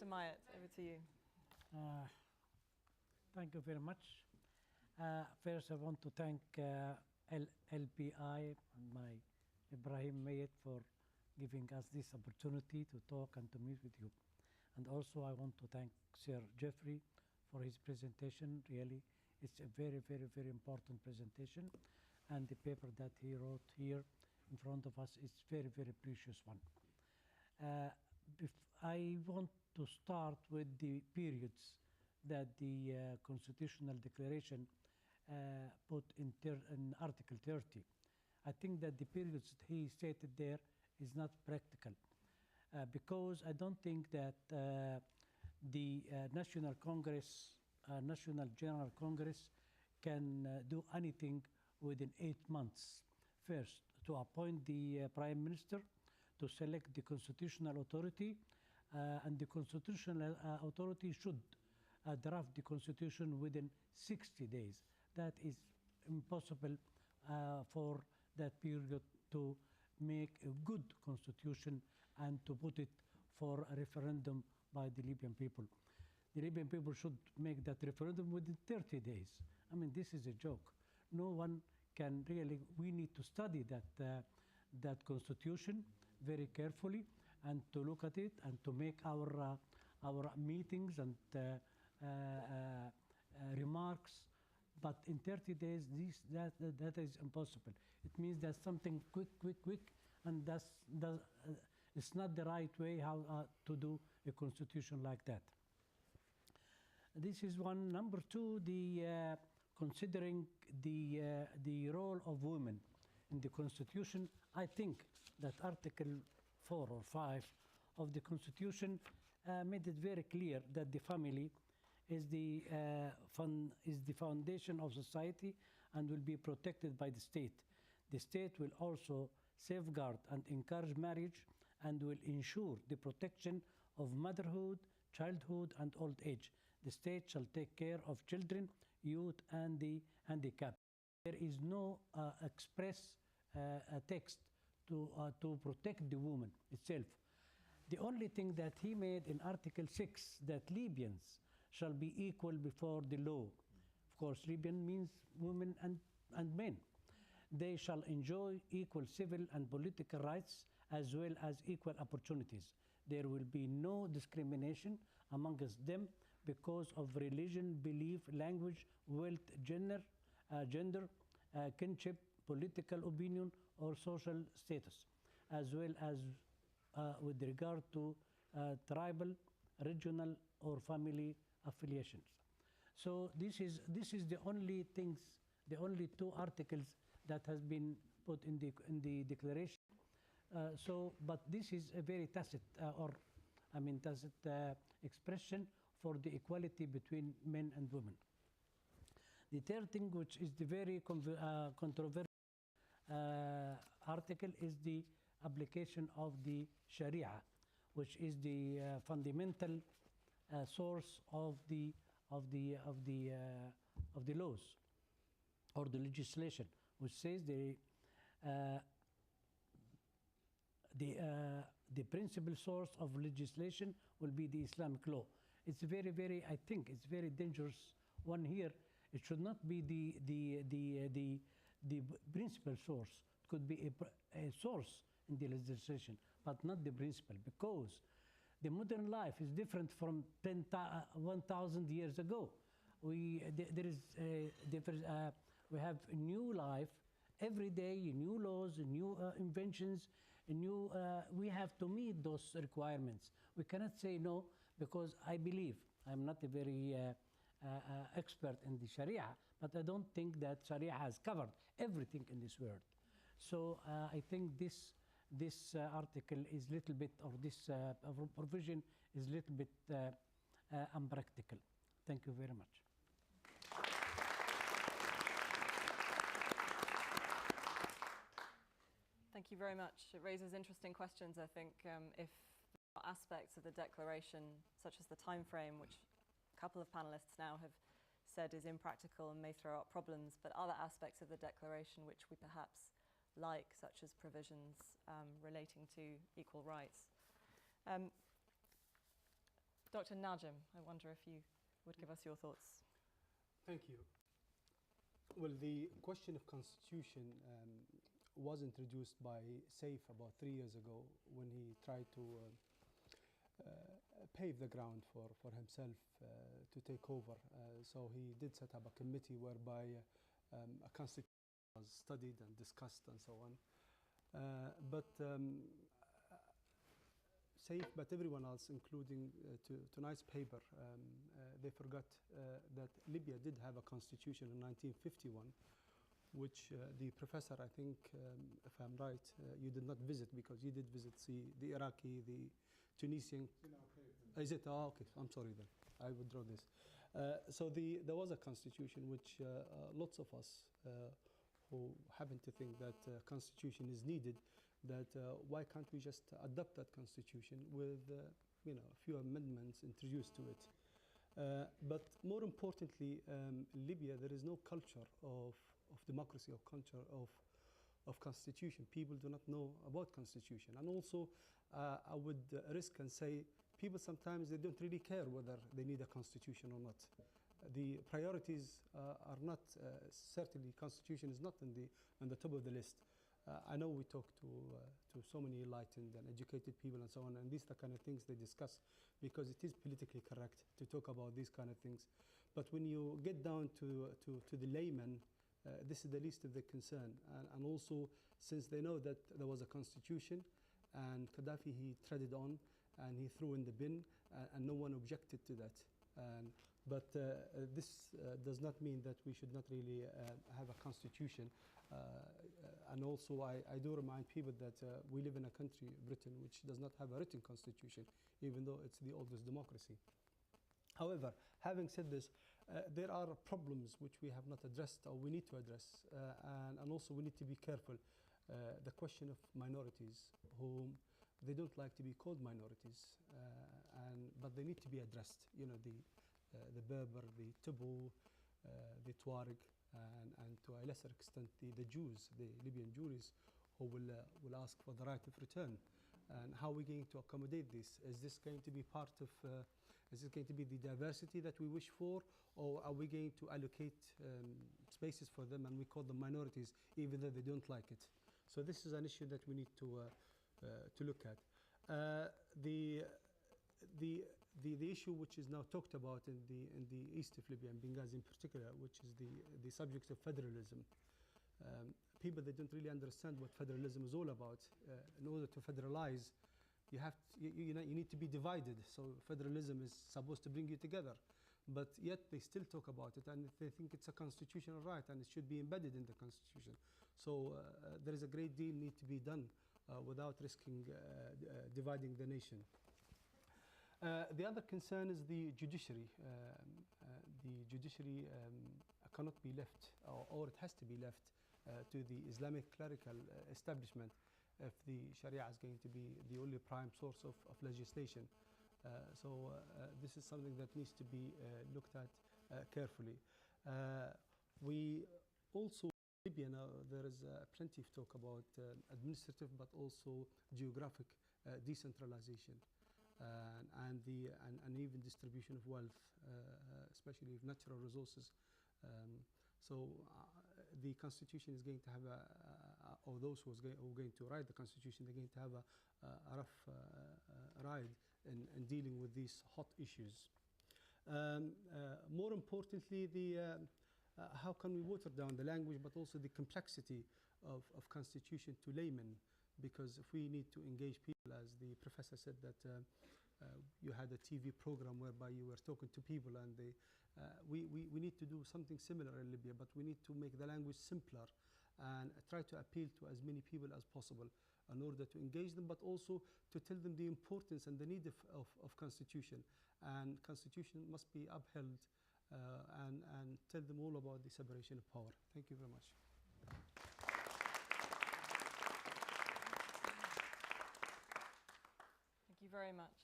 Mr. Mayat, over to you. Thank you very much. First, I want to thank LPI and my Ibrahim Mayat for giving us this opportunity to talk and to meet with you. And also, I want to thank Sir Jeffrey for his presentation. Really, it's a very, very, very important presentation. And the paper that he wrote here in front of us is very, very precious one. I want to start with the periods that the Constitutional Declaration put in Article 30. I think that the periods he stated there is not practical because I don't think that the National Congress, National General Congress can do anything within 8 months. First, to appoint the Prime Minister, to select the constitutional authority, and the constitutional authority should draft the constitution within 60 days. That is impossible for that period to make a good constitution and to put it for a referendum by the Libyan people. The Libyan people should make that referendum within 30 days. I mean, this is a joke. No one can really, we need to study that constitution very carefully and to look at it and to make our meetings and remarks. But in 30 days, that is impossible. It means there's something quick, and it's not the right way how to do a constitution like that. This is one. Number two, considering the role of women in the Constitution, I think that Article 4 or 5 of the Constitution made it very clear that the family is the foundation of society and will be protected by the state. The state will also safeguard and encourage marriage and will ensure the protection of motherhood, childhood, and old age. The state shall take care of children, youth, and the handicapped. There is no express text to protect the woman itself. The only thing that he made in Article 6, that Libyans shall be equal before the law. Of course, Libyan means women and men. They shall enjoy equal civil and political rights as well as equal opportunities. There will be no discrimination amongst them because of religion, belief, language, wealth, gender, kinship, political opinion, or social status, as well as with regard to tribal, regional, or family affiliations. So this is the only things, the only two articles that has been put in the declaration. But this is a very tacit tacit expression for the equality between men and women. The third thing, which is the very controversial article, is the application of the Sharia, which is the fundamental source of the laws or the legislation, which says the principal source of legislation will be the Islamic law. It's very, I think it's very dangerous one here. It should not be the principal source. It could be a source in the legislation, but not the principal, because the modern life is different from 1,000 years ago. We have a new life every day, new laws, new inventions, we have to meet those requirements. We cannot say no, because I believe, I'm not a very expert in the Sharia, but I don't think that Sharia has covered everything in this world. So I think this article is a little bit, or this provision is a little bit unpractical. Thank you very much. Thank you very much. It raises interesting questions, I think, if there are aspects of the declaration, such as the time frame, which a couple of panelists now have said is impractical and may throw up problems, but other aspects of the declaration which we perhaps like, such as provisions relating to equal rights. Dr. Najim, I wonder if you would give us your thoughts. Thank you. Well, the question of constitution was introduced by Saif about 3 years ago when he tried to pave the ground for himself to take over. So he did set up a committee whereby a constitution was studied and discussed and so on. But Saif, but everyone else, including tonight's paper, they forgot that Libya did have a constitution in 1951, which the professor, I think, if I'm right, you did not visit because you did visit the Iraqi, the Tunisian. Is it? Oh, okay. I'm sorry then. I withdraw this. So there was a constitution which lots of us who happen to think that constitution is needed, that why can't we just adopt that constitution with a few amendments introduced to it. But more importantly, in Libya there is no culture of democracy or culture of constitution. People do not know about constitution. And also I would risk and say people sometimes they don't really care whether they need a constitution or not. The priorities are not, certainly constitution is not on the top of the list. I know we talk to so many enlightened and educated people and so on, and these are the kind of things they discuss because it is politically correct to talk about these kind of things. But when you get down to the layman, this is the least of their concern. And also, since they know that there was a constitution and Gaddafi, he treaded on and he threw in the bin and no one objected to that. But this does not mean that we should not really have a constitution. And also, I do remind people that we live in a country, Britain, which does not have a written constitution, even though it's the oldest democracy. However, having said this, there are problems which we have not addressed or we need to address. And also, we need to be careful. The question of minorities, whom they don't like to be called minorities, but they need to be addressed. You know, the Berber, the Tibu, the Tuareg, and to a lesser extent the Jews, the Libyan Jews, who will ask for the right of return. And how are we going to accommodate this? Is this going to be part of, is this going to be the diversity that we wish for, or are we going to allocate spaces for them and we call them minorities even though they don't like it? So this is an issue that we need to look at. The issue which is now talked about in the east of Libya, and Benghazi in particular, which is the subject of federalism. People that don't really understand what federalism is all about. In order to federalize, you need to be divided. So federalism is supposed to bring you together, but yet they still talk about it, and they think it's a constitutional right and it should be embedded in the constitution. So there is a great deal need to be done without risking dividing the nation. The other concern is the judiciary. The judiciary cannot be left, or it has to be left to the Islamic clerical establishment if the Sharia is going to be the only prime source of legislation. So this is something that needs to be looked at carefully. We also, in Libya now, there is plenty of talk about administrative but also geographic decentralization. And even distribution of wealth, especially of natural resources. So the constitution is going to have or those who are going to write the constitution, they're going to have a rough ride in dealing with these hot issues. More importantly, how can we water down the language, but also the complexity of constitution to laymen? Because if we need to engage people, as the professor said, that you had a TV program whereby you were talking to people, and we need to do something similar in Libya, but we need to make the language simpler and try to appeal to as many people as possible in order to engage them, but also to tell them the importance and the need of constitution. And constitution must be upheld and tell them all about the separation of power. Thank you very much. Thank you very much.